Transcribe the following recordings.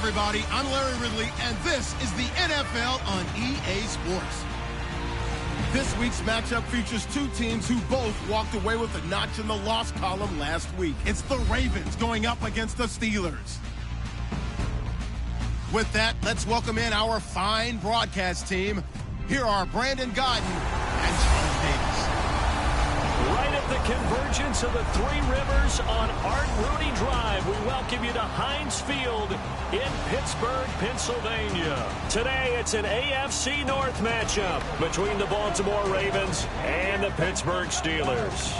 everybody. I'm Larry Ridley, and this is the NFL on EA Sports. This week's matchup features two teams who both walked away with a notch in the loss column last week. It's the Ravens going up against the Steelers. With that, let's welcome in our fine broadcast team. Here are Brandon Godden and Charles Davis. Right at the convergence of the Three Rivers on Art Rooney Drive, we welcome you to Heinz Field in Pittsburgh, Pennsylvania. Today, it's an AFC North matchup between the Baltimore Ravens and the Pittsburgh Steelers.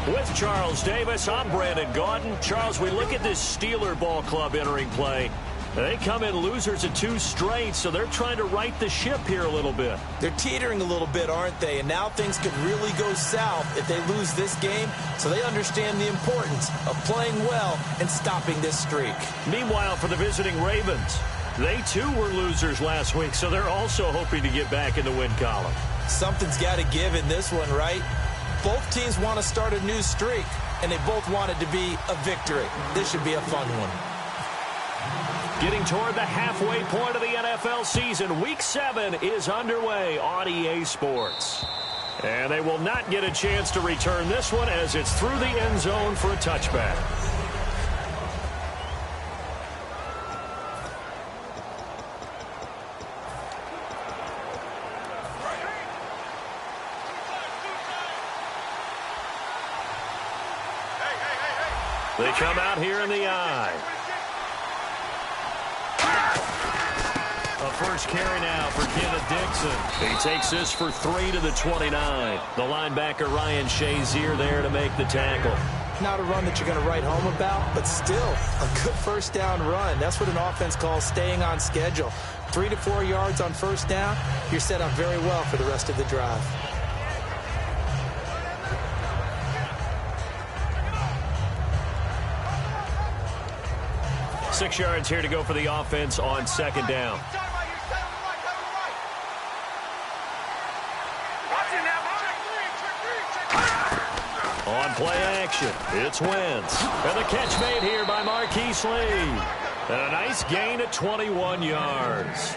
With Charles Davis, I'm Brandon Gaudin. Charles, we look at this Steeler ball club entering play. They come in losers of 2 straight, so they're trying to right the ship here a little bit. They're teetering a little bit, aren't they? And now things could really go south if they lose this game, so they understand the importance of playing well and stopping this streak. Meanwhile, for the visiting Ravens, they too were losers last week, so they're also hoping to get back in the win column. Something's got to give in this one, right? Both teams want to start a new streak, and they both want it to be a victory. This should be a fun one. Getting toward the halfway point of the NFL season, Week 7 is underway on EA Sports. And they will not get a chance to return this one as it's through the end zone for a touchback. They come out here in the eye. A first carry now for Kenneth Dixon. He takes this for 3 to the 29. The linebacker Ryan Shazier there to make the tackle. Not a run that you're going to write home about, but still a good first down run. That's what an offense calls staying on schedule. 3 to 4 yards on first down. You're set up very well for the rest of the drive. Six yards here to go for the offense on second down. On play action, it's Wentz. And the catch made here by Marquise Lee. And a nice gain at 21 yards.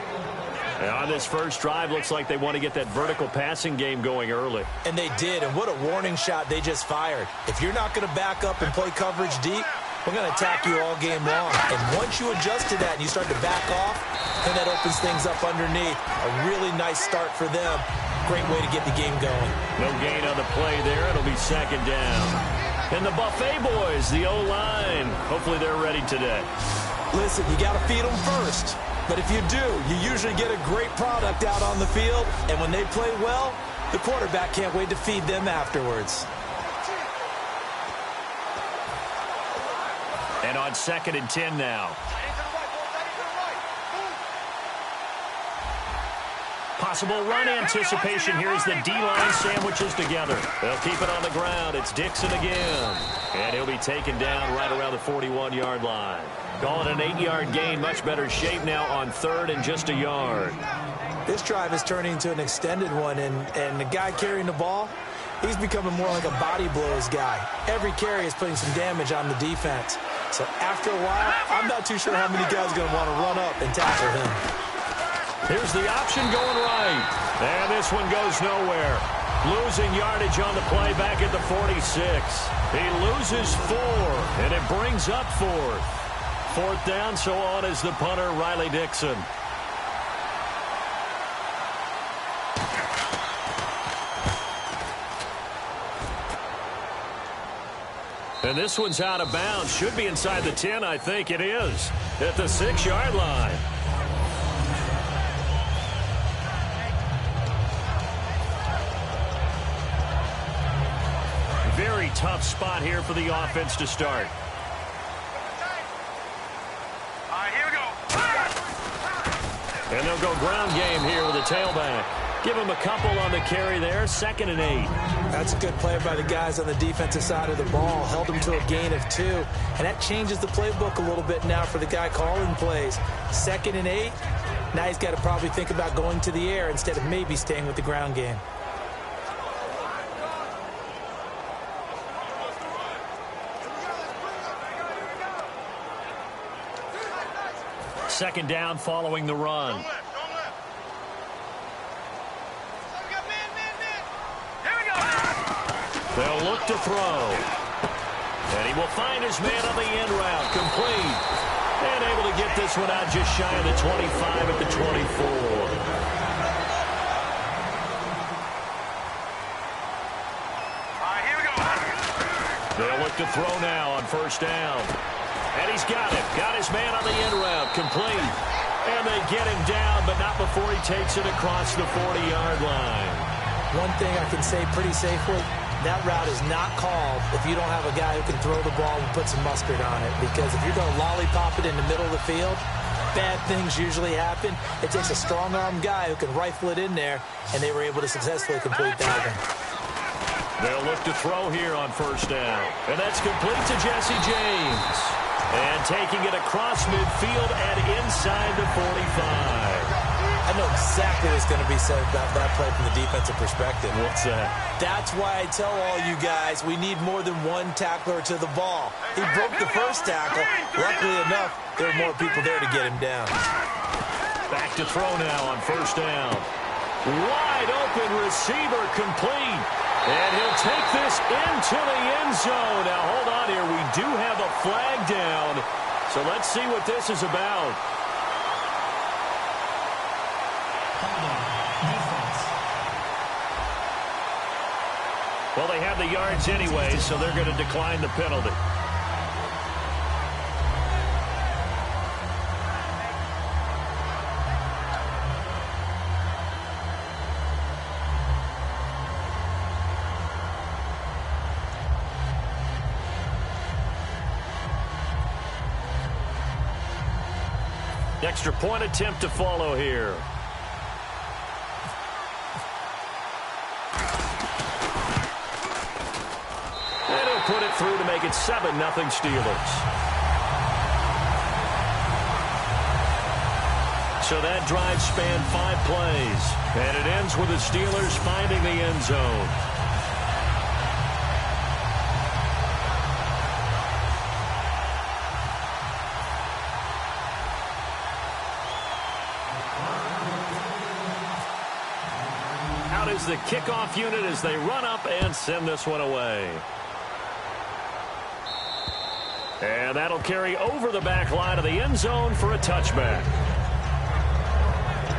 And on this first drive, looks like they want to get that vertical passing game going early. And they did, and what a warning shot they just fired. If you're not going to back up and play coverage deep, we're going to attack you all game long. And once you adjust to that and you start to back off, then that opens things up underneath. A really nice start for them. Great way to get the game going. No gain on the play there. It'll be second down. And the Buffet boys, the O-line, hopefully they're ready today. Listen, you got to feed them first. But if you do, you usually get a great product out on the field. And when they play well, the quarterback can't wait to feed them afterwards. And on 2nd and 10 now. Possible run anticipation here as the D-line sandwiches together. They'll keep it on the ground. It's Dixon again. And he'll be taken down right around the 41-yard line. Call it an 8-yard gain. Much better shape now on 3rd and just a yard. This drive is turning into an extended one, and the guy carrying the ball, he's becoming more like a body blows guy. Every carry is putting some damage on the defense. So after a while, I'm not too sure how many guys are going to want to run up and tackle him. Here's the option going right. And this one goes nowhere. Losing yardage on the play back at the 46. He loses 4, and it brings up 4th. 4th down, so on is the punter, Riley Dixon. And this one's out of bounds. Should be inside the 10, I think it is. At the 6-yard line. Very tough spot here for the offense to start. All right, here we go. And they'll go ground game here with a tailback. Give him a couple on the carry there. 2nd and 8. That's a good play by the guys on the defensive side of the ball. Held him to a gain of 2. And that changes the playbook a little bit now for the guy calling plays. 2nd and 8. Now he's got to probably think about going to the air instead of maybe staying with the ground game. second down following the run. They'll look to throw. And he will find his man on the end route. Complete. And able to get this one out just shy of the 25 at the 24. They'll look to throw now on first down. And he's got it. Got his man on the end route. Complete. And they get him down, but not before he takes it across the 40-yard line. One thing I can say pretty safely, that route is not called if you don't have a guy who can throw the ball and put some mustard on it. Because if you're going to lollipop it in the middle of the field, bad things usually happen. It takes a strong-arm guy who can rifle it in there, and they were able to successfully complete that one. They'll look to throw here on first down. And that's complete to Jesse James. And taking it across midfield and inside the 45. I know exactly what's going to be said about that play from the defensive perspective. What's that? That's why I tell all you guys we need more than one tackler to the ball. He broke the first tackle. Luckily enough, there were more people there to get him down. Back to throw now on first down. Wide open receiver complete. And he'll take this into the end zone. Now, hold on here. We do have a flag down. So let's see what this is about. Well, they have the yards anyway, so they're going to decline the penalty. Extra point attempt to follow here. And he'll put it through to make it 7-0 Steelers. So that drive spanned 5 plays. And it ends with the Steelers finding the end zone. Out is the kickoff unit as they run up and send this one away. And that'll carry over the back line of the end zone for a touchback.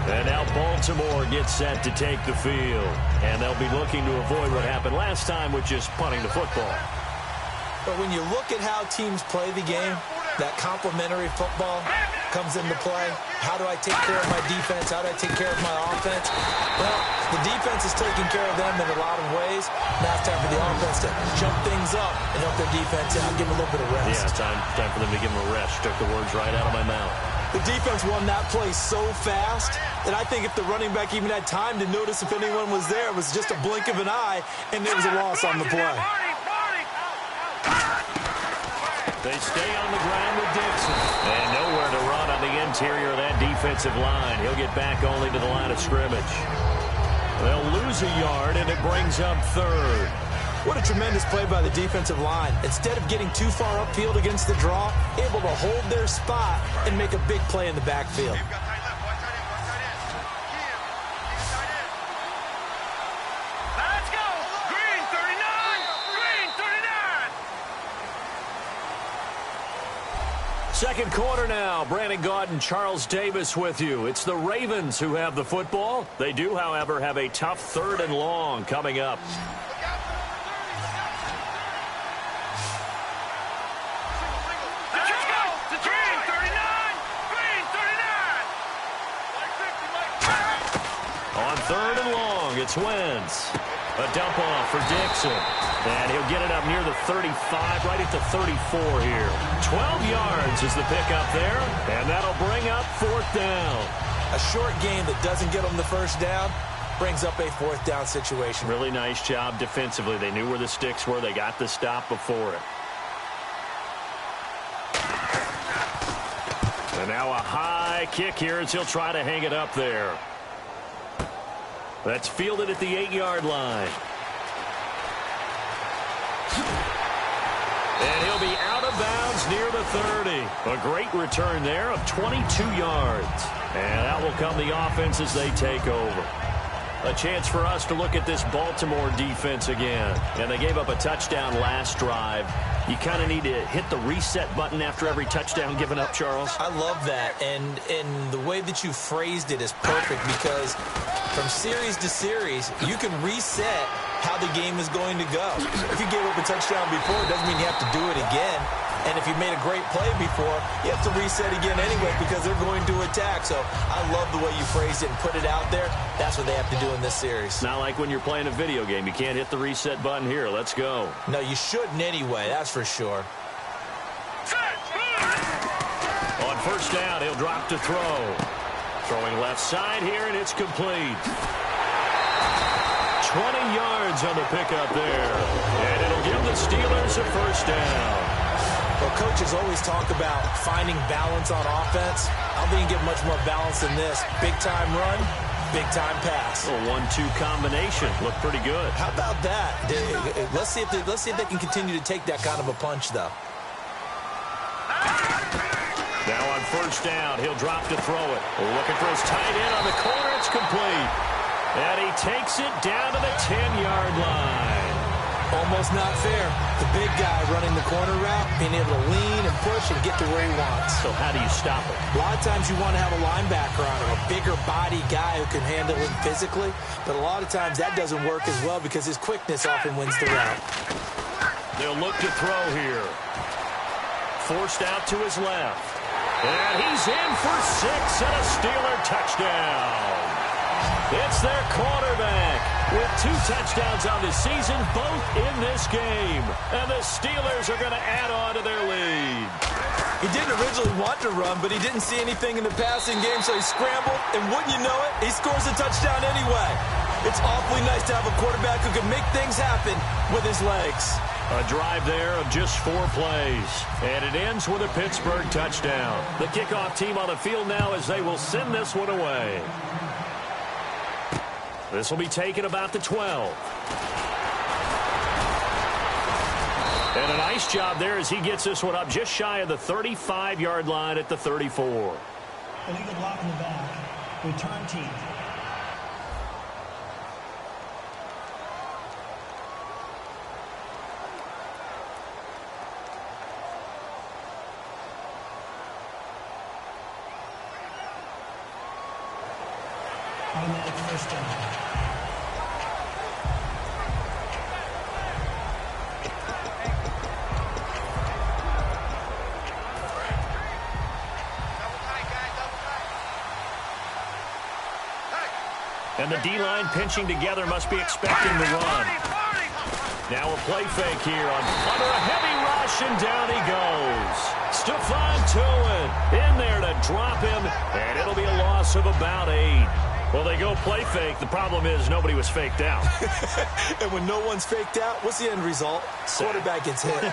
And now Baltimore gets set to take the field. And they'll be looking to avoid what happened last time, which is punting the football. But when you look at how teams play the game, that complementary football comes into play. How do I take care of my defense? How do I take care of my offense? Well, the defense is taking care of them in a lot of ways. Now it's time for the offense to jump things up and help their defense out, give them a little bit of rest. Yeah, time for them to give them a rest. Took the words right out of my mouth. The defense won that play so fast that I think if the running back even had time to notice if anyone was there, it was just a blink of an eye, and there was a loss on the play. They stay on the ground with Dixon. And nowhere to run on the interior of that defensive line. He'll get back only to the line of scrimmage. They'll lose a yard, and it brings up third. What a tremendous play by the defensive line. Instead of getting too far upfield against the draw, able to hold their spot and make a big play in the backfield. Let's go! Green 39! Green 39! Second quarter now. Brandon Gaudin, Charles Davis with you. It's the Ravens who have the football. They do, however, have a tough 3rd and long coming up. Let's go! The Green 39! Green 39! On 3rd and long, it's Wentz. A dump off for Dixon. And he'll get it up near the 35, right at the 34 here. 12 yards is the pickup there, and that'll bring up 4th down. A short game that doesn't get them the first down brings up a 4th down situation. Really nice job defensively. They knew where the sticks were. They got the stop before it. And now a high kick here as he'll try to hang it up there. That's fielded at the 8-yard line. And he'll be out of bounds near the 30. A great return there of 22 yards. And out will come the offense as they take over. A chance for us to look at this Baltimore defense again. And they gave up a touchdown last drive. You kind of need to hit the reset button after every touchdown given up, Charles. I love that. And the way that you phrased it is perfect because from series to series, you can reset how the game is going to go. If you gave up a touchdown before, it doesn't mean you have to do it again. And if you made a great play before, you have to reset again anyway because they're going to attack. So I love the way you phrased it and put it out there. That's what they have to do in this series. Not like when you're playing a video game. You can't hit the reset button here. Let's go. No, you shouldn't anyway. That's for sure. On first down, he'll drop to throw. Throwing left side here, and it's complete. 20 yards on the pickup there. And it'll give the Steelers a first down. Well, coaches always talk about finding balance on offense. I don't think you get much more balance than this. Big-time run, big-time pass. A 1-2 combination. Looked pretty good. How about that? Let's see if they can continue to take that kind of a punch, though. Now on first down, he'll drop to throw it. Looking for his tight end on the corner. It's complete. And he takes it down to the 10-yard line. Almost not fair. The big guy running the corner route, being able to lean and push and get to where he wants. So how do you stop it? A lot of times you want to have a linebacker on him, a bigger body guy who can handle him physically. But a lot of times that doesn't work as well because his quickness often wins the route. They'll look to throw here. Forced out to his left. And he's in for 6 and a Steeler touchdown. It's their quarterback with 2 touchdowns on the season, both in this game. And the Steelers are going to add on to their lead. He didn't originally want to run, but he didn't see anything in the passing game, so he scrambled. And wouldn't you know it, he scores a touchdown anyway. It's awfully nice to have a quarterback who can make things happen with his legs. A drive there of just 4 plays. And it ends with a Pittsburgh touchdown. The kickoff team on the field now as they will send this one away. This will be taken about the 12. And a nice job there as he gets this one up just shy of the 35-yard line at the 34. Illegal block in the back. Return team. Automatic first down. And the D-line pinching together must be expecting the run. Now a play fake here under a heavy rush, and down he goes. Stephon Tuitt in there to drop him, and it'll be a loss of about 8. Well, they go play fake. The problem is nobody was faked out. And when no one's faked out, what's the end result? Quarterback gets hit.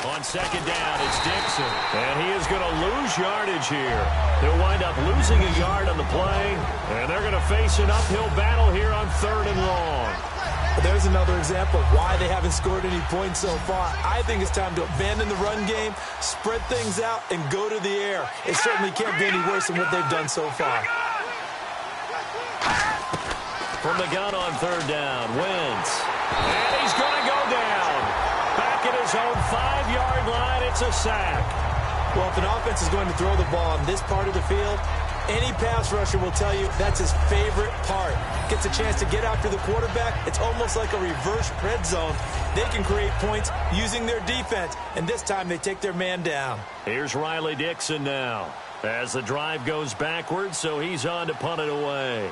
On second down, it's Dixon. And he is going to lose yardage here. They'll wind up losing a yard on the play. And they're going to face an uphill battle here on 3rd and long. There's another example of why they haven't scored any points so far. I think it's time to abandon the run game, spread things out, and go to the air. It certainly can't be any worse than what they've done so far. From the gun on 3rd down, Wentz. And he's going to go down. Back at his own 5-yard line, it's a sack. Well, if an offense is going to throw the ball on this part of the field, any pass rusher will tell you that's his favorite part. Gets a chance to get after the quarterback. It's almost like a reverse red zone. They can create points using their defense, and this time they take their man down. Here's Riley Dixon now as the drive goes backwards, so he's on to punt it away.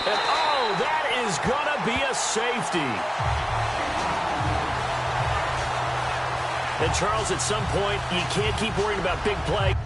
And, oh, that is going to be a safety. And, Charles, at some point, you can't keep worrying about big play.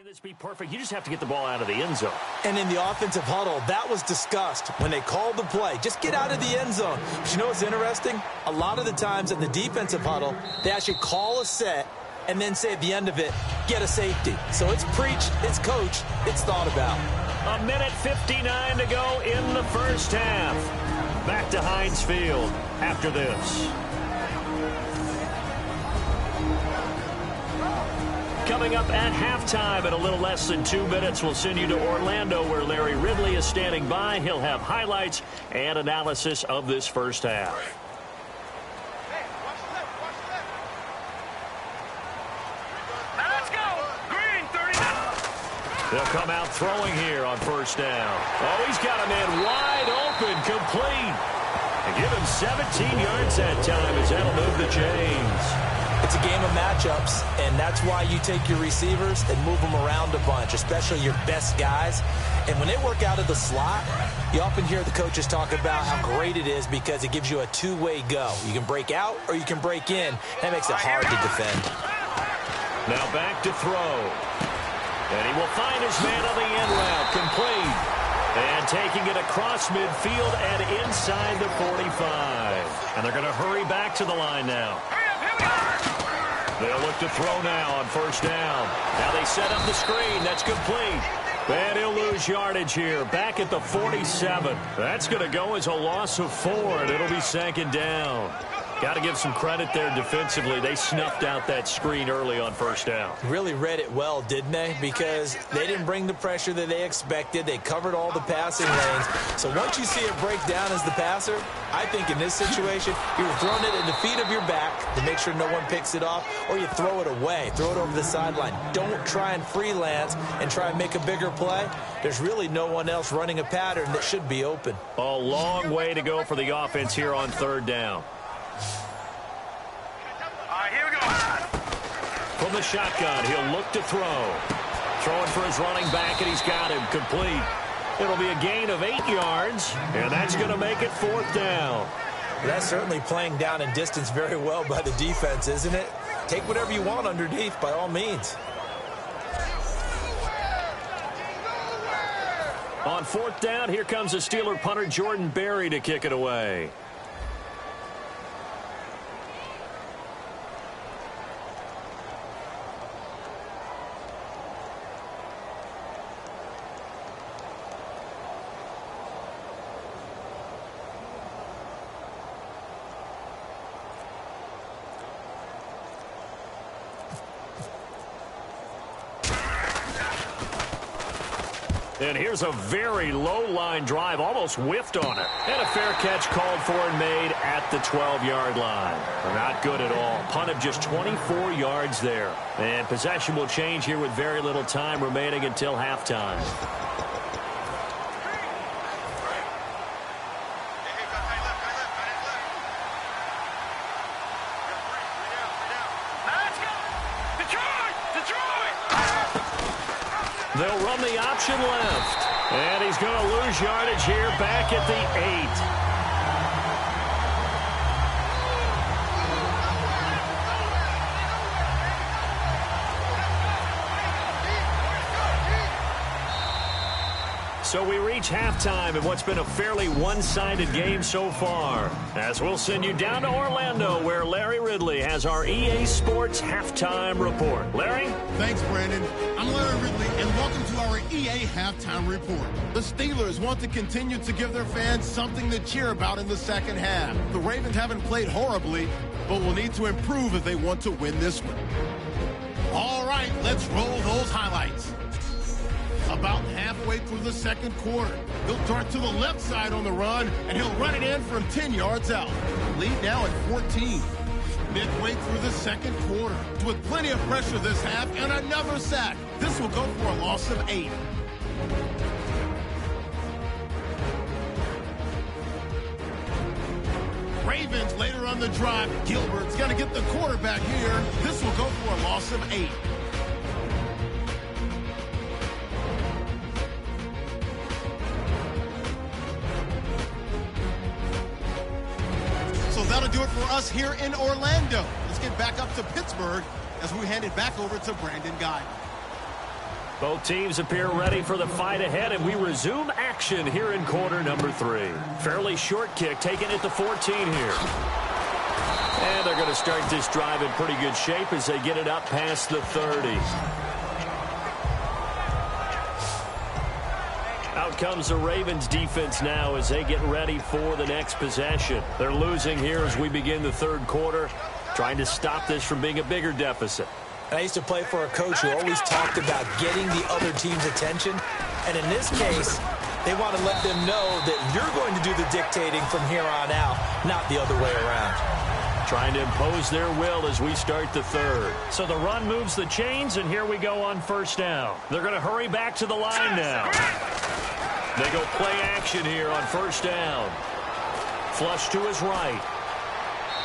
This be perfect. You just have to get the ball out of the end zone. And in the offensive huddle, that was discussed when they called the play. Just get out of the end zone. But you know what's interesting? A lot of the times in the defensive huddle, they actually call a set and then say at the end of it, get a safety. So it's preached, it's coached, it's thought about. 1:59 to go in the first half. Back to Heinz Field after this. Coming up at halftime in a little less than 2 minutes, we'll send you to Orlando where Larry Ridley is standing by. He'll have highlights and analysis of this first half. Let's go. Green 39. They'll come out throwing here on first down. Oh, he's got a man wide open, complete. And give him 17 yards that time as that'll move the chains. It's a game of matchups, and that's why you take your receivers and move them around a bunch, especially your best guys. And when they work out of the slot, you often hear the coaches talk about how great it is because it gives you a two-way go. You can break out or you can break in. That makes it hard to defend. Now back to throw. And he will find his man on the end route, complete. And taking it across midfield and inside the 45. And they're going to hurry back to the line now. They'll look to throw now on first down. Now they set up the screen. That's complete. And he'll lose yardage here. Back at the 47. That's going to go as a loss of 4, and it'll be second down. Got to give some credit there defensively. They snuffed out that screen early on first down. Really read it well, didn't they? Because they didn't bring the pressure that they expected. They covered all the passing lanes. So once you see it break down as the passer, I think in this situation, you're throwing it at the feet of your back to make sure no one picks it off, or you throw it away, throw it over the sideline. Don't try and freelance and try and make a bigger play. There's really no one else running a pattern that should be open. A long way to go for the offense here on third down. Here we go. From the shotgun, he'll look to throw. Throwing for his running back, and he's got him complete. It'll be a gain of 8 yards, and that's going to make it fourth down. That's certainly playing down in distance very well by the defense, isn't it? Take whatever you want underneath, by all means. On fourth down, here comes the Steeler punter Jordan Berry to kick it away. And here's a very low line drive, almost whiffed on it. And a fair catch called for and made at the 12-yard line. Not good at all. Punt of just 24 yards there. And possession will change here with very little time remaining until halftime. They'll run the option left. And he's going to lose yardage here back at the 8. So we reach halftime in what's been a fairly one-sided game so far. As we'll send you down to Orlando where Larry Ridley has our EA Sports Halftime Report. Larry? Thanks, Brandon. I'm Larry Ridley, and welcome to our EA Halftime Report. The Steelers want to continue to give their fans something to cheer about in the second half. The Ravens haven't played horribly, but will need to improve if they want to win this one. All right, let's roll those highlights. About halfway through the second quarter, he'll dart to the left side on the run, and he'll run it in from 10 yards out. Lead now at 14. Midway through the second quarter, with plenty of pressure this half and another sack. This will go for a loss of 8. Ravens later on the drive. Gilbert's going to get the quarterback here. This will go for a loss of 8. So that'll do it for us here in Orlando. Let's get back up to Pittsburgh as we hand it back over to Brandon Guy. Both teams appear ready for the fight ahead, and we resume action here in quarter number 3. Fairly short kick, taking it to 14 here. And they're going to start this drive in pretty good shape as they get it up past the 30. Out comes the Ravens defense now as they get ready for the next possession. They're losing here as we begin the third quarter, trying to stop this from being a bigger deficit. And I used to play for a coach who always talked about getting the other team's attention. And in this case, they want to let them know that you're going to do the dictating from here on out, not the other way around. Trying to impose their will as we start the third. So the run moves the chains, and here we go on first down. They're going to hurry back to the line now. They go play action here on first down. Flush to his right.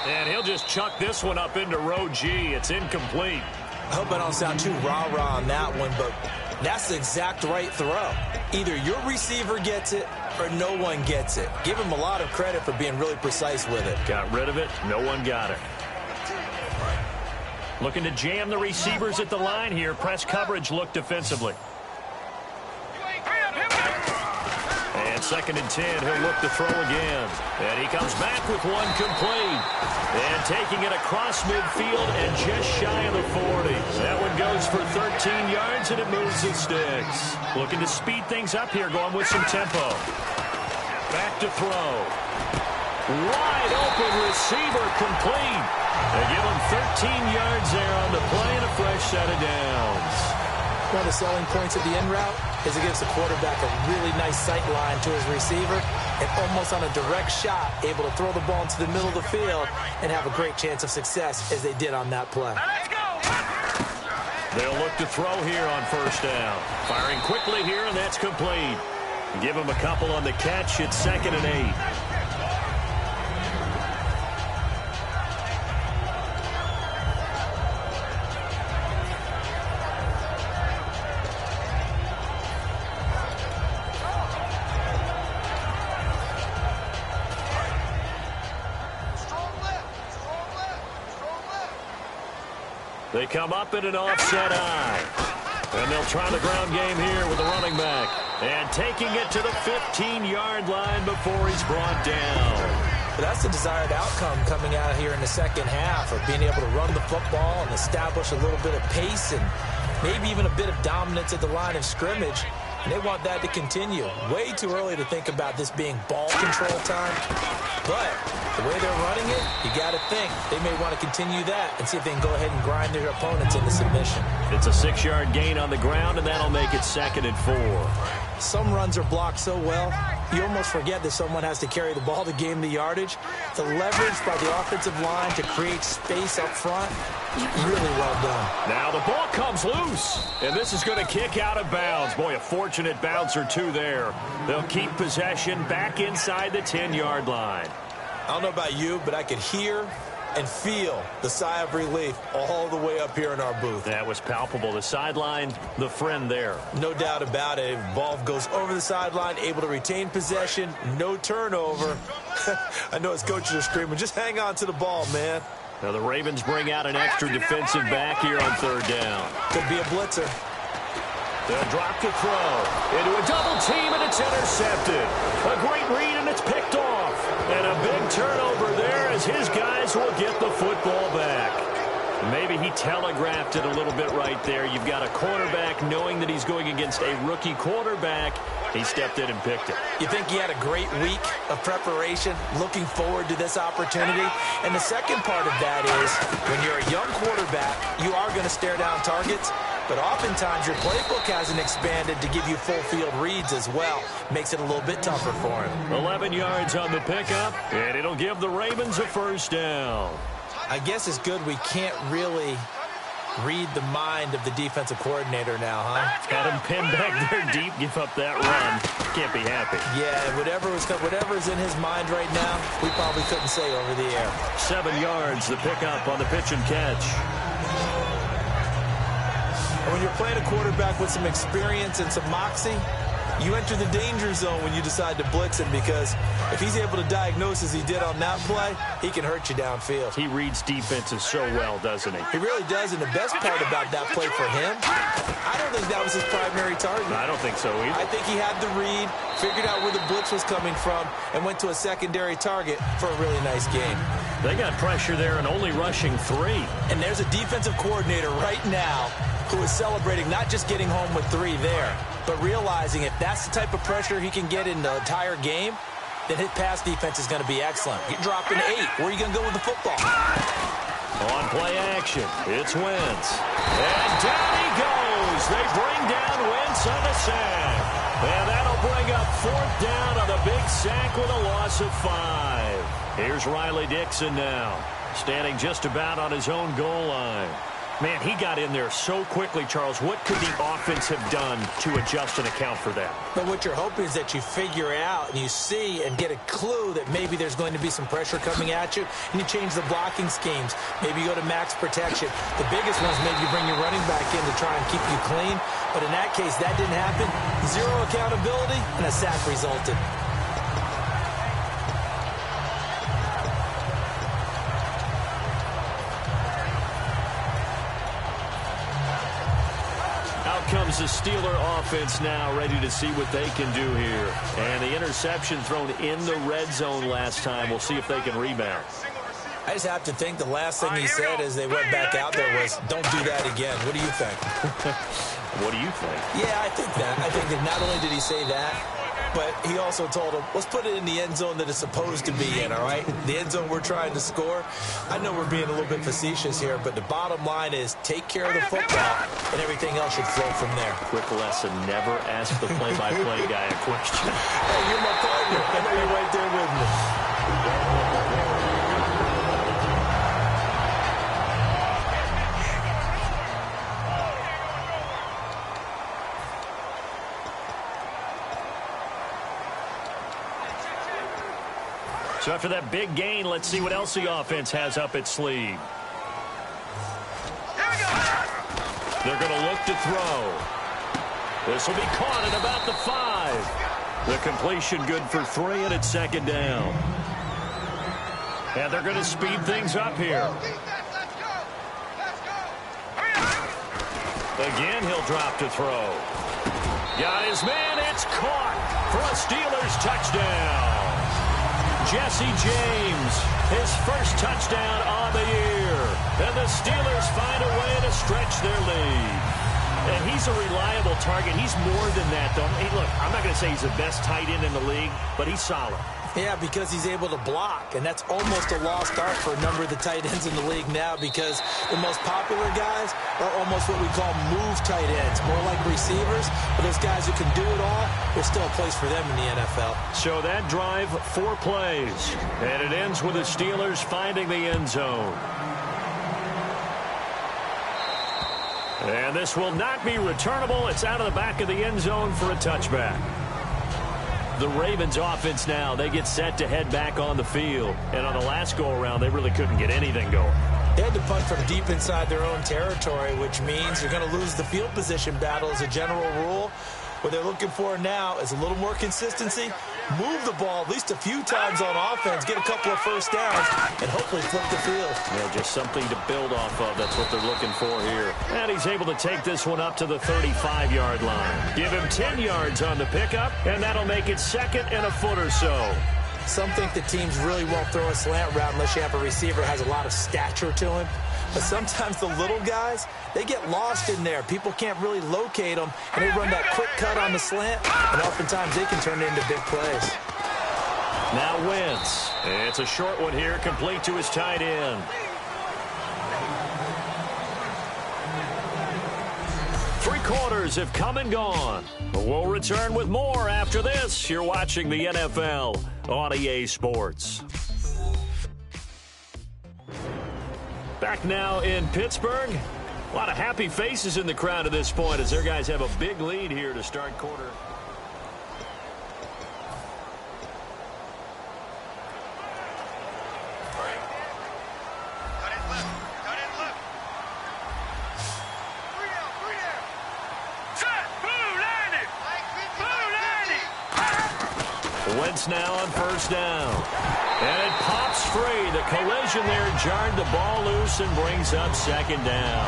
And he'll just chuck this one up into row G. It's incomplete. I hope I don't sound too rah-rah on that one, but that's the exact right throw. Either your receiver gets it or no one gets it. Give him a lot of credit for being really precise with it. Got rid of it. No one got it. Looking to jam the receivers at the line here. Press coverage look defensively. And 2nd and 10, he'll look to throw again. And he comes back with one complete. And taking it across midfield and just shy of the 40. That one goes for 13 yards, and it moves the sticks. Looking to speed things up here, going with some tempo. Back to throw. Wide open receiver complete. They give him 13 yards there on the play and a fresh set of downs. One of the selling points of the in route is it gives the quarterback a really nice sight line to his receiver and almost on a direct shot able to throw the ball into the middle of the field and have a great chance of success as they did on that play. They'll look to throw here on first down. Firing quickly here, and that's complete. Give him a couple on the catch. It's 2nd and 8. They come up in an offset eye. And they'll try the ground game here with the running back. And taking it to the 15-yard line before he's brought down. But that's the desired outcome coming out here in the second half of being able to run the football and establish a little bit of pace and maybe even a bit of dominance at the line of scrimmage. And they want that to continue. Way too early to think about this being ball control time. But the way they're running it, you got to think they may want to continue that and see if they can go ahead and grind their opponents into submission. It's a 6-yard gain on the ground, and that'll make it 2nd and 4. Some runs are blocked so well, you almost forget that someone has to carry the ball to gain the yardage. The leverage by the offensive line to create space up front, really well done. Now the ball comes loose, and this is going to kick out of bounds. Boy, a fortunate bounce or two there. They'll keep possession back inside the 10-yard line. I don't know about you, but I could hear and feel the sigh of relief all the way up here in our booth. That was palpable. The sideline, the friend there. No doubt about it. Ball goes over the sideline, able to retain possession, no turnover. I know his coaches are screaming, just hang on to the ball, man. Now the Ravens bring out an extra defensive back here on 3rd down. Could be a blitzer. They'll drop the throw into a double team, and it's intercepted. A great read, and it's picked off. And a big turnover there as his guys will get the football back. Maybe he telegraphed it a little bit right there. You've got a cornerback knowing that he's going against a rookie quarterback. He stepped in and picked it. You think he had a great week of preparation, looking forward to this opportunity? And the second part of that is, when you're a young quarterback, you are going to stare down targets. But oftentimes your playbook hasn't expanded to give you full field reads as well. Makes it a little bit tougher for him. 11 yards on the pickup, and it'll give the Ravens a first down. I guess it's good we can't really read the mind of the defensive coordinator now, huh? Got him pinned back there deep, give up that run. Can't be happy. Yeah, whatever's in his mind right now, we probably couldn't say over the air. 7 yards, the pickup on the pitch and catch. When you're playing a quarterback with some experience and some moxie, You enter the danger zone when you decide to blitz him, because if he's able to diagnose as he did on that play, he can hurt you downfield. He reads defenses so well, doesn't he? He really does, and the best part about that play for him, I don't think that was his primary target. I don't think so either. I think he had the read, figured out where the blitz was coming from, and went to a secondary target for a really nice game. They got pressure there and only rushing 3. And there's a defensive coordinator right now who is celebrating not just getting home with 3 there, but realizing if that's the type of pressure he can get in the entire game, then his pass defense is going to be excellent. You're dropping 8. Where are you going to go with the football? On play action, it's Wentz. And down he goes. They bring down Wentz on the sack. And that'll bring up 4th down on the big sack with a loss of 5. Here's Riley Dixon now, standing just about on his own goal line. Man, he got in there so quickly, Charles. What could the offense have done to adjust and account for that? But what you're hoping is that you figure out and you see and get a clue that maybe there's going to be some pressure coming at you, and you change the blocking schemes. Maybe you go to max protection. The biggest one is maybe you bring your running back in to try and keep you clean. But in that case, that didn't happen. 0 accountability, and a sack resulted. Comes the Steeler offense now, ready to see what they can do here. And the interception thrown in the red zone last time. We'll see if they can rebound. I just have to think the last thing he said as they went back out there was, don't do that again. What do you think? What do you think? Yeah, I think that. I think that not only did he say that, but he also told him, let's put it in the end zone that it's supposed to be in, all right? The end zone we're trying to score. I know we're being a little bit facetious here, but the bottom line is take care of the football, and everything else should flow from there. Quick lesson, never ask the play-by-play guy a question. Hey, you're my partner. I know you're right there with me. So after that big gain, let's see what else the offense has up its sleeve. They're going to look to throw. This will be caught at about the 5. The completion good for 3, and it's 2nd down. And they're going to speed things up here. Again, he'll drop to throw. Got his man. It's caught for a Steelers touchdown. Jesse James, his first touchdown on the year. And the Steelers find a way to stretch their lead. And he's a reliable target. He's more than that, though. Hey, look, I'm not going to say he's the best tight end in the league, but he's solid. Yeah, because he's able to block, and that's almost a lost art for a number of the tight ends in the league now, because the most popular guys are almost what we call move tight ends, more like receivers. But those guys who can do it all, there's still a place for them in the NFL. So that drive, 4 plays, and it ends with the Steelers finding the end zone. And this will not be returnable. It's out of the back of the end zone for a touchback. The Ravens offense now, they get set to head back on the field. And on the last go-around, they really couldn't get anything going. They had to punt from deep inside their own territory, which means you're going to lose the field position battle as a general rule. What they're looking for now is a little more consistency, move the ball at least a few times on offense, get a couple of first downs, and hopefully flip the field. Yeah, just something to build off of. That's what they're looking for here. And he's able to take this one up to the 35-yard line. Give him 10 yards on the pickup, and that'll make it 2nd and a foot or so. Some think the teams really won't throw a slant route unless you have a receiver that has a lot of stature to him. But sometimes the little guys, they get lost in there. People can't really locate them, and they run that quick cut on the slant, and oftentimes they can turn it into big plays. Now Wentz. It's a short one here, complete to his tight end. Three quarters have come and gone. We'll return with more after this. You're watching the NFL on EA Sports. Back now in Pittsburgh. A lot of happy faces in the crowd at this point as their guys have a big lead here to start quarter. Wentz now on first down. And it pops free. The collision there jarred the ball loose and brings up second down.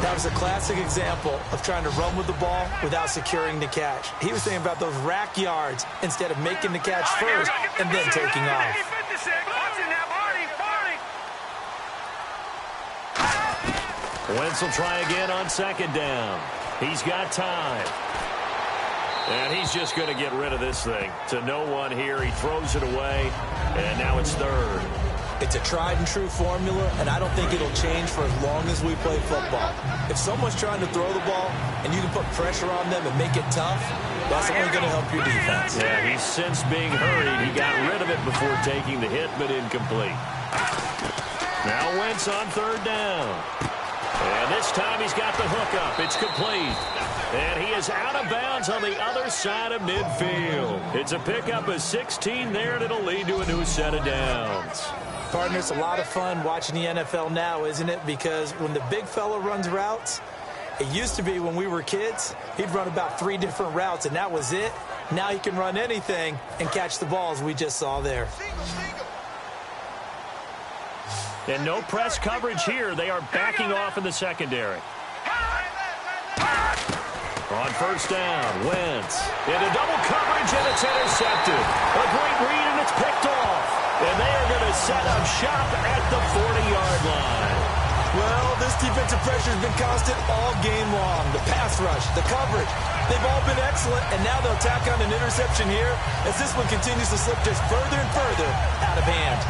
That was a classic example of trying to run with the ball without securing the catch. He was thinking about those rack yards instead of making the catch first and then taking off. Wentz will try again on second down. He's got time. And he's just going to get rid of this thing. To no one here. He throws it away. And now it's third. It's a tried-and-true formula, and I don't think it'll change for as long as we play football. If someone's trying to throw the ball and you can put pressure on them and make it tough, that's only going to help your defense. Yeah, he's since being hurried. He got rid of it before taking the hit, but incomplete. Now Wentz on third down. And this time he's got the hook up. It's complete. And he is out of bounds on the other side of midfield. It's a pickup of 16 there, and it'll lead to a new set of downs. Partner, it's a lot of fun watching the NFL now, isn't it? Because when the big fella runs routes, it used to be when we were kids, he'd run about 3 different routes, and that was it. Now he can run anything and catch the balls we just saw there. And no press coverage here. They are backing off in the secondary. On first down, Wentz into double coverage, and it's intercepted. A great read, and it's picked off. And they are going to set up shop at the 40-yard line. Well, this defensive pressure has been constant all game long. The pass rush, the coverage, they've all been excellent, and now they'll tack on an interception here as this one continues to slip just further and further out of hand.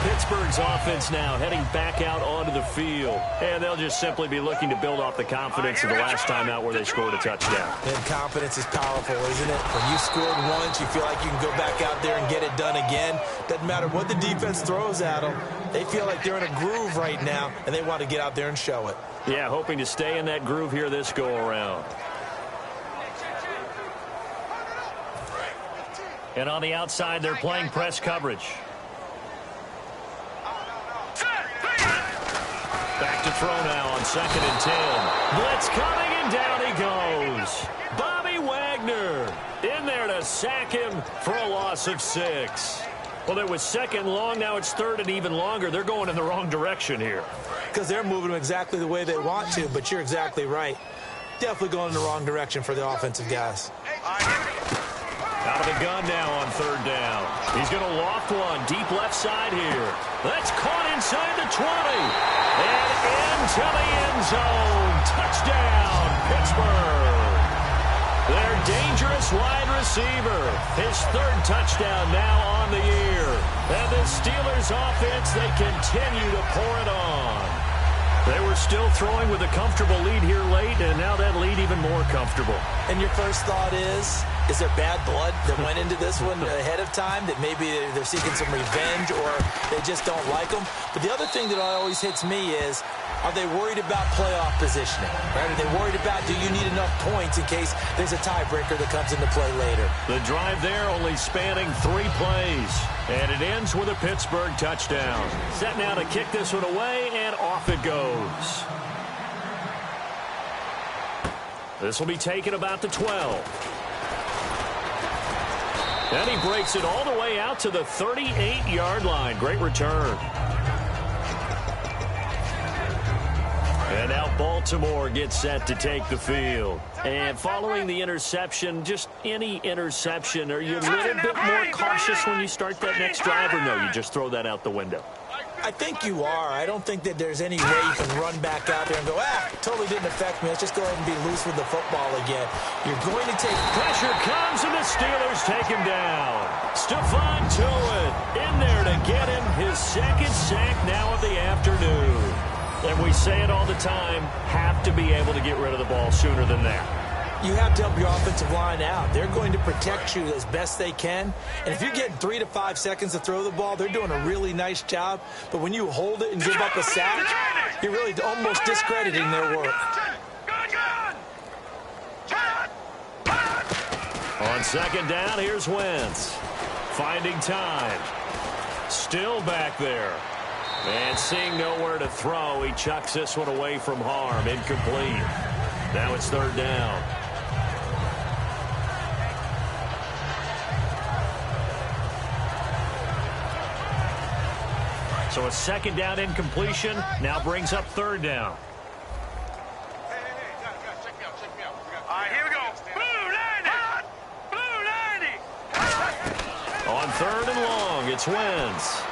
Pittsburgh's offense now heading back out onto the field. And they'll just simply be looking to build off the confidence of the last time out where they scored a touchdown. And confidence is powerful, isn't it? When you scored once, you feel like you can go back out there and get it done again. Doesn't matter what the defense throws at them. They feel like they're in a groove right now, and they want to get out there and show it. Yeah, hoping to stay in that groove here this go-around. And on the outside, they're playing press coverage. Back to throw now on 2nd and 10. Blitz coming, and down he goes. Bobby Wagner in there to sack him for a loss of 6. Well, it was 2nd long. Now it's 3rd and even longer. They're going in the wrong direction here. Because they're moving them exactly the way they want to, but you're exactly right. Definitely going in the wrong direction for the offensive guys. Out of the gun now on 3rd down. He's going to loft one deep left side here. That's caught inside the 20. And into the end zone. Touchdown, Pittsburgh. Their dangerous wide receiver. His 3rd touchdown now on the year. And the Steelers offense, they continue to pour it on. They were still throwing with a comfortable lead here late, and now that lead even more comfortable. And your first thought is there bad blood that went into this one ahead of time, that maybe they're seeking some revenge or they just don't like them? But the other thing that always hits me is, are they worried about playoff positioning? Right? Are they worried about, do you need enough points in case there's a tiebreaker that comes into play later? The drive there only spanning 3 plays. And it ends with a Pittsburgh touchdown. Set now to kick this one away, and off it goes. This will be taken about the 12. And he breaks it all the way out to the 38-yard line. Great return. And now Baltimore gets set to take the field. And following the interception, just any interception, are you a little bit more cautious when you start that next drive, or no, you just throw that out the window? I think you are. I don't think that there's any way you can run back out there and go, totally didn't affect me. Let's just go ahead and be loose with the football again. You're going to take... Pressure comes, and the Steelers take him down. Stephon Tuitt in there to get him his 2nd sack now of the afternoon. And we say it all the time, have to be able to get rid of the ball sooner than that. You have to help your offensive line out. They're going to protect you as best they can. And if you're getting 3 to 5 seconds to throw the ball, they're doing a really nice job. But when you hold it and give up a sack, you're really almost discrediting their work. On 2nd down, here's Wentz. Finding time. Still back there. And seeing nowhere to throw, he chucks this one away from harm. Incomplete. Now it's 3rd down. So a second down incompletion now brings up third down. All right, here we go. Blue 90. Blue 90. On third and long, it's Wentz.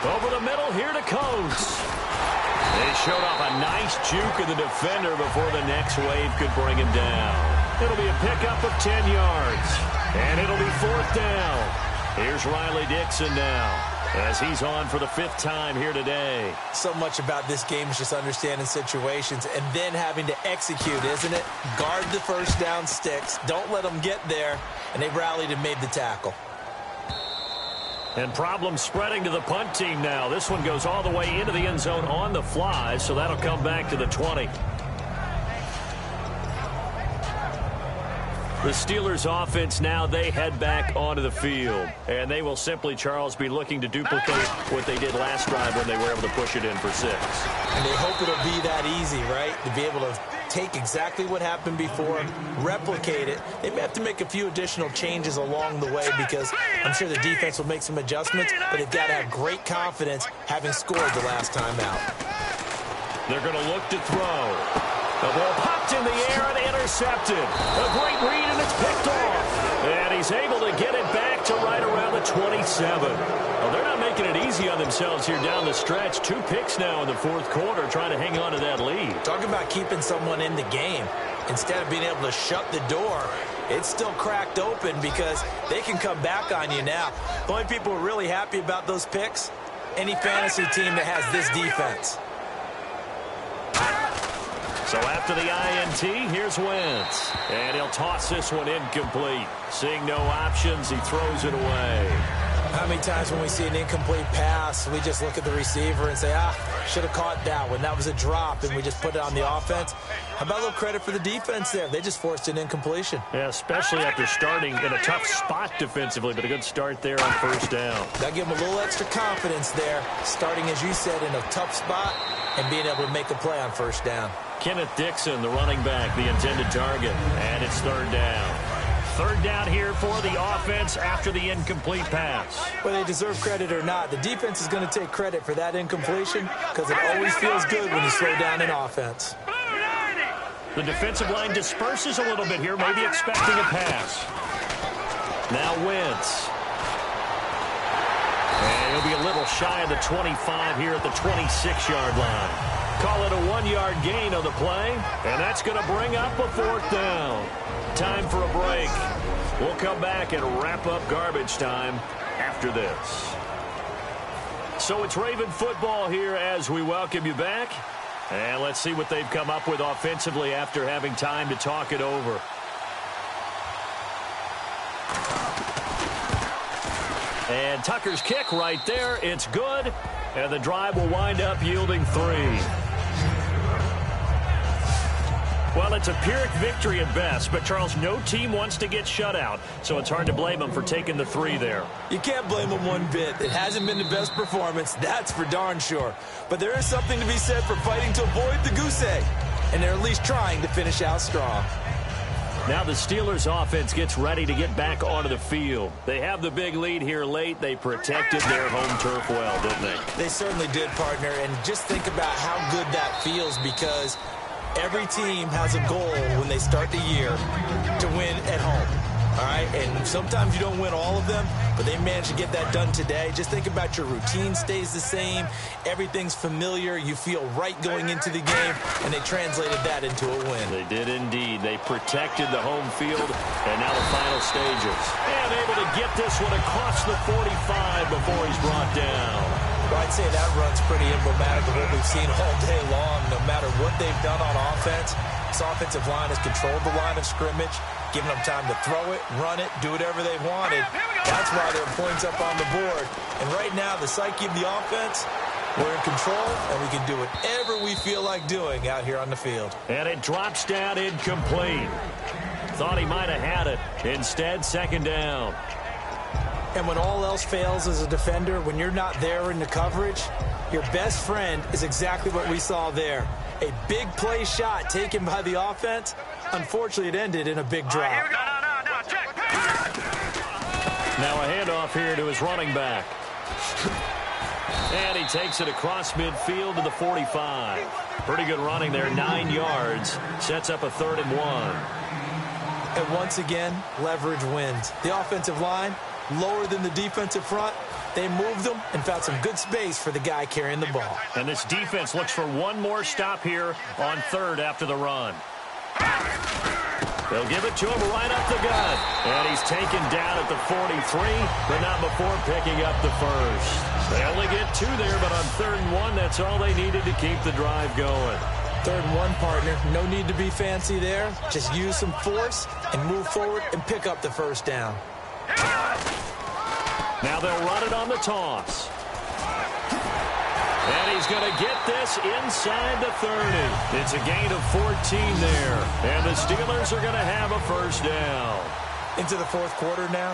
Over the middle here to Coates. They showed off a nice juke of the defender before the next wave could bring him down. It'll be a pickup of 10 yards. And it'll be fourth down. Here's Riley Dixon now, as he's on for the 5th time here today. So much about this game is just understanding situations and then having to execute, isn't it? Guard the first down sticks. Don't let them get there. And they rallied and made the tackle. And problems spreading to the punt team now. This one goes all the way into the end zone on the fly, so that'll come back to the 20. The Steelers offense now, they head back onto the field. And they will simply, Charles, be looking to duplicate what they did last drive when they were able to push it in for 6. And they hope it'll be that easy, right? To be able to take exactly what happened before, replicate it. They may have to make a few additional changes along the way because I'm sure the defense will make some adjustments, but they've got to have great confidence having scored the last time out. They're going to look to throw. The ball popped in the air and intercepted. A great read, and it's picked off. And he's able to get it back to right around the 27. Well, they're not making it easy on themselves here down the stretch. 2 picks now in the 4th quarter, trying to hang on to that lead. Talk about keeping someone in the game. Instead of being able to shut the door, it's still cracked open because they can come back on you now. The only people who are really happy about those picks, any fantasy team that has this defense. So after the INT, here's Wentz. And he'll toss this one incomplete. Seeing no options, he throws it away. How many times when we see an incomplete pass, we just look at the receiver and say, should have caught that one. That was a drop, and we just put it on the offense. How about a little credit for the defense there? They just forced an incompletion. Yeah, especially after starting in a tough spot defensively, but a good start there on first down. That gave them a little extra confidence there, starting, as you said, in a tough spot and being able to make a play on first down. Kenneth Dixon, the running back, the intended target, and it's third down. Third down here for the offense after the incomplete pass. Whether they deserve credit or not, the defense is going to take credit for that incompletion because it always feels good when you slow down an offense. The defensive line disperses a little bit here, maybe expecting a pass. Now Wentz. And he'll be a little shy of the 25 here at the 26-yard line. Call it a 1-yard gain on the play, and that's going to bring up a 4th down. Time for a break. We'll come back and wrap up garbage time after this. So it's Raven football here as we welcome you back. And let's see what they've come up with offensively after having time to talk it over. And Tucker's kick right there. It's good. And the drive will wind up yielding 3. Well, it's a Pyrrhic victory at best, but, Charles, no team wants to get shut out, so it's hard to blame them for taking the 3 there. You can't blame them one bit. It hasn't been the best performance, that's for darn sure. But there is something to be said for fighting to avoid the goose egg, and they're at least trying to finish out strong. Now the Steelers offense gets ready to get back onto the field. They have the big lead here late. They protected their home turf well, didn't they? They certainly did, partner, and just think about how good that feels because every team has a goal when they start the year to win at home, all right? And sometimes you don't win all of them, but they managed to get that done today. Just think about your routine stays the same. Everything's familiar. You feel right going into the game, and they translated that into a win. They did indeed. They protected the home field, and now the final stages. And able to get this one across the 45 before he's brought down. Well, I'd say that run's pretty emblematic of what we've seen all day long. No matter what they've done on offense, this offensive line has controlled the line of scrimmage, giving them time to throw it, run it, do whatever they wanted. That's why there are points up on the board. And right now, the psyche of the offense, we're in control, and we can do whatever we feel like doing out here on the field. And it drops down incomplete. Thought he might have had it. Instead, second down. And when all else fails as a defender, when you're not there in the coverage, your best friend is exactly what we saw there. A big play shot taken by the offense. Unfortunately, it ended in a big drop. Now a handoff here to his running back. And he takes it across midfield to the 45. Pretty good running there, 9 yards. Sets up a 3rd and 1. And once again, leverage wins. The offensive line, lower than the defensive front. They moved them and found some good space for the guy carrying the ball. And this defense looks for one more stop here on 3rd after the run. They'll give it to him right up the gut. And he's taken down at the 43, but not before picking up the first. They only get 2 there, but on 3rd and 1, that's all they needed to keep the drive going. 3rd and 1, partner. No need to be fancy there. Just use some force and move forward and pick up the first down. Now they'll run it on the toss. And he's going to get this inside the 30. It's a gain of 14 there. And the Steelers are going to have a first down. Into the 4th quarter now.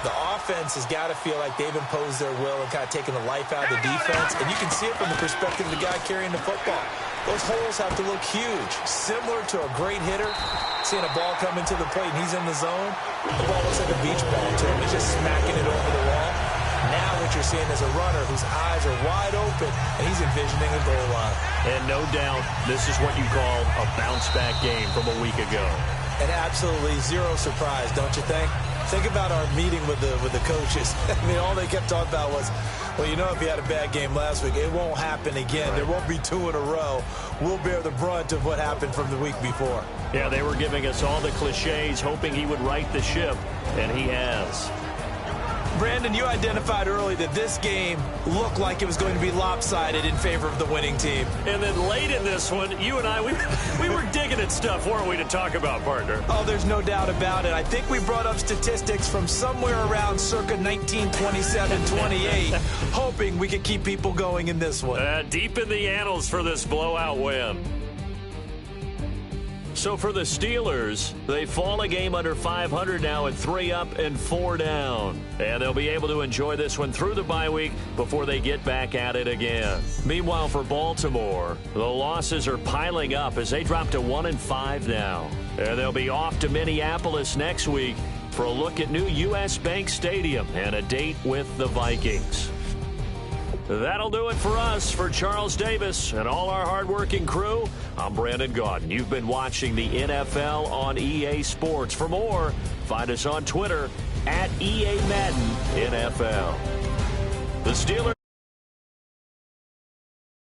The offense has got to feel like they've imposed their will and kind of taken the life out of the defense. And you can see it from the perspective of the guy carrying the football. Those holes have to look huge. Similar to a great hitter. Seeing a ball come into the plate and he's in the zone. The ball looks like a beach ball to him. He's just smacking it over the wall. Now what you're seeing is a runner whose eyes are wide open, and he's envisioning a goal line. And no doubt, this is what you call a bounce-back game from a week ago. And absolutely zero surprise, don't you think? Think about our meeting with the coaches. I mean, all they kept talking about was, well, you know, if you had a bad game last week, it won't happen again. Right. There won't be 2 in a row. We'll bear the brunt of what happened from the week before. Yeah, they were giving us all the cliches, hoping he would right the ship, and he has. Brandon, you identified early that this game looked like it was going to be lopsided in favor of the winning team. And then late in this one, you and I, we were digging at stuff, weren't we, to talk about, partner? Oh, there's no doubt about it. I think we brought up statistics from somewhere around circa 1927-28, hoping we could keep people going in this one. Deep in the annals for this blowout win. So for the Steelers, they fall a game under 500 now at 3 up and 4 down. And they'll be able to enjoy this one through the bye week before they get back at it again. Meanwhile, for Baltimore, the losses are piling up as they drop to 1-5 now. And they'll be off to Minneapolis next week for a look at new U.S. Bank Stadium and a date with the Vikings. That'll do it for us. For Charles Davis and all our hardworking crew, I'm Brandon Gaudin. You've been watching the NFL on EA Sports. For more, find us on Twitter @EA Madden NFL. The Steelers.